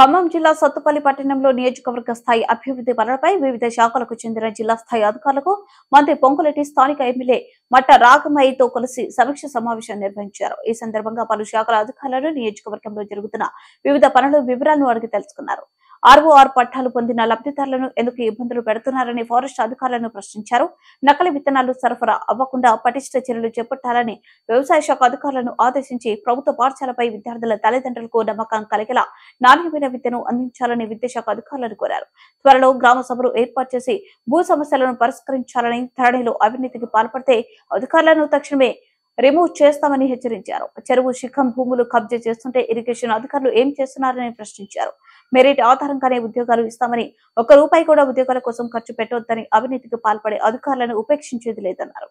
ఖమ్మం జిల్లా సత్తుపల్లి పట్టణంలో నియోజకవర్గ స్థాయి అభివృద్ధి పనులపై వివిధ శాఖలకు చెందిన జిల్లా స్థాయి అధికారులకు మంత్రి పొంగులేటి స్థానిక ఎమ్మెల్యే మట్ట రాగమయ్యతో కలిసి సమీక్ష సమావేశం నిర్వహించారు. ఈ సందర్భంగా పలు శాఖల అధికారులను నియోజకవర్గంలో జరుగుతున్న వివిధ పనుల వివరాలను అడిగి తెలుసుకున్నారు. ఆర్ఓఆర్ పట్టాలు పొందిన లబ్ధిదారులను ఎందుకు ఇబ్బందులు పెడుతున్నారని ఫారెస్ట్ అధికారులను ప్రశ్నించారు. నకిలీ విత్తనాలు సరఫరా అవ్వకుండా పటిష్ట చర్యలు చేపట్టాలని వ్యవసాయ శాఖ అధికారులను ఆదేశించి ప్రభుత్వ పాఠశాలపై విద్యార్థుల తల్లిదండ్రులకు నమ్మకం కలిగేలా నాణ్యమైన విద్యను అందించాలని విద్యాశాఖ అధికారులను కోరారు. త్వరలో గ్రామ సభలు ఏర్పాటు చేసి భూ సమస్యలను పరిష్కరించాలని, ధరణిలో అవినీతికి పాల్పడితే అధికారులను తక్షణమే రిమూవ్ చేస్తామని హెచ్చరించారు. చెరువు శిఖం భూములు కబ్జా చేస్తుంటే ఇరిగేషన్ అధికారులు ఏం చేస్తున్నారని ప్రశ్నించారు. మెరిట్ ఆధారంగానే ఉద్యోగాలు ఇస్తామని, ₹1 కూడా ఉద్యోగాల కోసం ఖర్చు పెట్టవద్దని, అవినీతికి పాల్పడే అధికారులను ఉపేక్షించేది లేదన్నారు.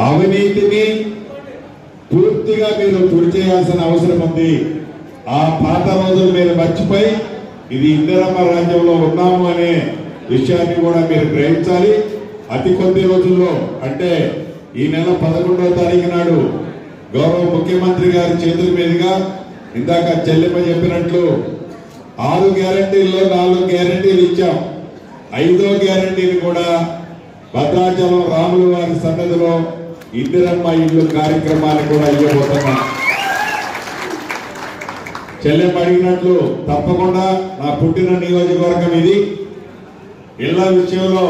అవినీతిని పూర్తిగా మీరు తుడి చేయాల్సిన అవసరం ఉంది. ఆ పాత రోజులు మీరు మర్చిపోయి ఇది ఇందిరమ్మ రాజ్యంలో ఉన్నాము అనే విషయాన్ని కూడా మీరు గ్రహించాలి. అతి కొద్ది రోజుల్లో, అంటే ఈ నెల 11వ తారీఖు నాడు గౌరవ ముఖ్యమంత్రి గారి చేతుల మీదుగా ఇందాక చెల్లెమ్మ చెప్పినట్లు 6 గ్యారంటీల్లో 4 గ్యారంటీలు ఇచ్చాం. 5వ గ్యారంటీని కూడా భద్రాచలం రాముల వారి సన్నిధిలో ఇందిరమ్మ ఇల్లు కార్యక్రమాన్ని కూడా ఇవ్వబోతున్నాం. చెల్లెమ్మ అడిగినట్లు తప్పకుండా నా పుట్టిన నియోజకవర్గం ఇది. ఇళ్ల విషయంలో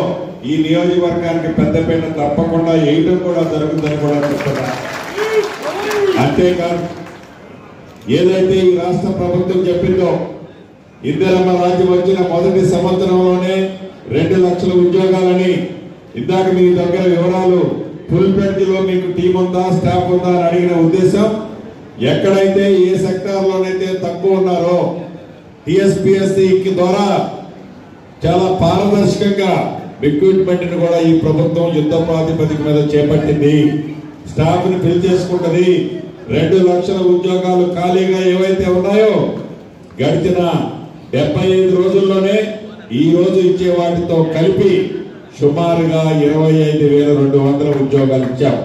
ఈ నియోజకవర్గానికి పెద్దపీట తప్పకుండా వేయడం కూడా జరుగుతుందని కూడా చెప్తున్నా. అంతేకాదు, ఏదైతే ఈ రాష్ట్ర ప్రభుత్వం చెప్పిందో ఇందిరమ్మ రాజ్యం వచ్చిన మొదటి సంవత్సరంలోనే 2 లక్షల ఉద్యోగాలని, ఇందాక మీ దగ్గర వివరాలు ఫుల్ ఫ్లెడ్జ్లో మీకు టీం ఉందా, స్టాఫ్ ఉందా అని అడిగిన ఉద్దేశం, ఎక్కడైతే ఏ సెక్టార్లోనైతే తక్కువ ఉన్నారో టీఎస్పీఎస్సీ ద్వారా చాలా పారదర్శకంగా రిక్రూట్మెంట్ ని కూడా ఈ ప్రభుత్వం యుద్ధ ప్రాతిపదిక మీద చేపట్టింది. స్టాఫ్ ని ఫిల్ చేసుకుంటది. 2 లక్షల ఉద్యోగాలు ఖాళీగా ఏవైతే ఉన్నాయో గడిచిన 75 రోజుల్లోనే ఈ రోజు ఇచ్చే వాటితో కలిపి సుమారుగా 25,200 ఉద్యోగాలు ఇచ్చాం.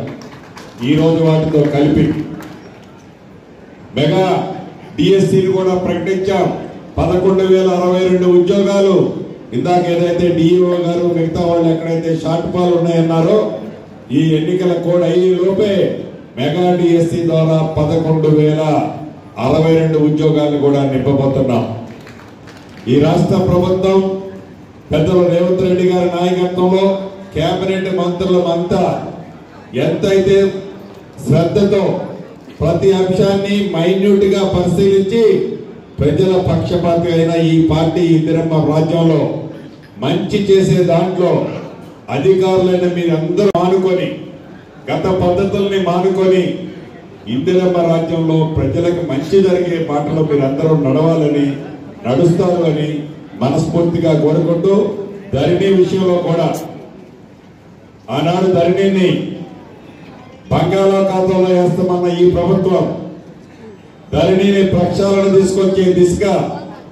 ఈ రోజు వాటితో కలిపి మెగా డిఎస్సీని కూడా ప్రకటించాం. 11,062 ఉద్యోగాలు. ఇందాక ఏదైతే డిఈఓ గారు మిగతా వాళ్ళు ఎక్కడైతే షార్ట్ ఫాల్ ఉన్నాయన్నారో ఈ ఎన్నికల కోడ్ అయ్యే లోపే మెగా డిఎస్సీ ద్వారా 11,062 ఉద్యోగాలను కూడా నింపబోతున్నాం. ఈ రాష్ట్ర ప్రభుత్వం పెద్దలు రేవంత్ రెడ్డి గారి నాయకత్వంలో కేబినెట్ మంత్రులమంతా ఎంతైతే శ్రద్ధతో ప్రతి అంశాన్ని మైన్యూట్ గా పరిశీలించి ప్రజల పక్షపాతి అయిన ఈ పార్టీ ఇందిరమ్మ రాజ్యంలో మంచి చేసే దాంట్లో అధికారులైన మీరందరూ మానుకొని, గత పద్ధతుల్ని మానుకొని ఇందిరమ్మ రాజ్యంలో ప్రజలకు మంచి జరిగే బాటలో మీరందరూ నడవాలని, నడుస్తారు అని మనస్ఫూర్తిగా కోరుకుంటూ, ధరణి విషయంలో కూడా ఆనాడు ధరణిని బంగాళాఖాతంలో వేస్తామన్న ఈ ప్రభుత్వం ధరణిని ప్రక్షాళన తీసుకొచ్చే దిశగా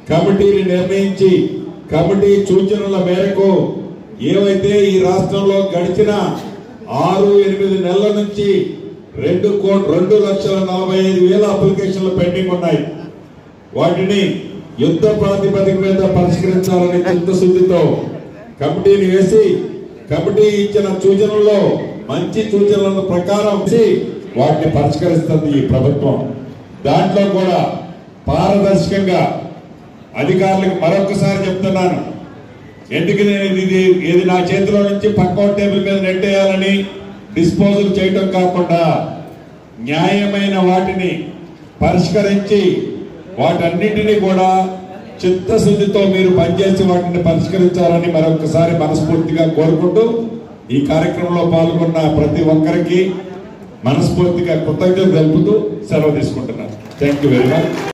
కమిటీని నిర్ణయించి, కమిటీ సూచనల మేరకు ఏవైతే ఈ రాష్ట్రంలో గడిచిన 6-8 నెలల నుంచి 2,45,000 అప్లికేషన్లు పెండింగ్ ఉన్నాయి. వాటిని యుద్ధ ప్రాతిపదిక మీద పరిష్కరించాలని చిత్తశుద్ధితో కమిటీని వేసి, కమిటీ ఇచ్చిన సూచనల్లో మంచి సూచనల ప్రకారం వాటిని పరిష్కరిస్తుంది ఈ ప్రభుత్వం. దాంట్లో కూడా పారదర్శకంగా అధికారులకు మరొకసారి చెప్తున్నాను, ఎందుకు నేను ఇది నా చేతిలో నుంచి పక్క టేబుల్ మీద నెట్టేయాలని డిస్పోజల్ చేయటం కాకుండా న్యాయమైన వాటిని పరిష్కరించి వాటన్నిటినీ కూడా చిత్తశుద్ధితో మీరు పనిచేసి వాటిని పరిష్కరించాలని మరొకసారి మనస్ఫూర్తిగా కోరుకుంటూ, ఈ కార్యక్రమంలో పాల్గొన్న ప్రతి ఒక్కరికి మనస్ఫూర్తిగా కృతజ్ఞతలు తెలుపుతూ సెలవు తీసుకుంటున్నాను. Thank you very much.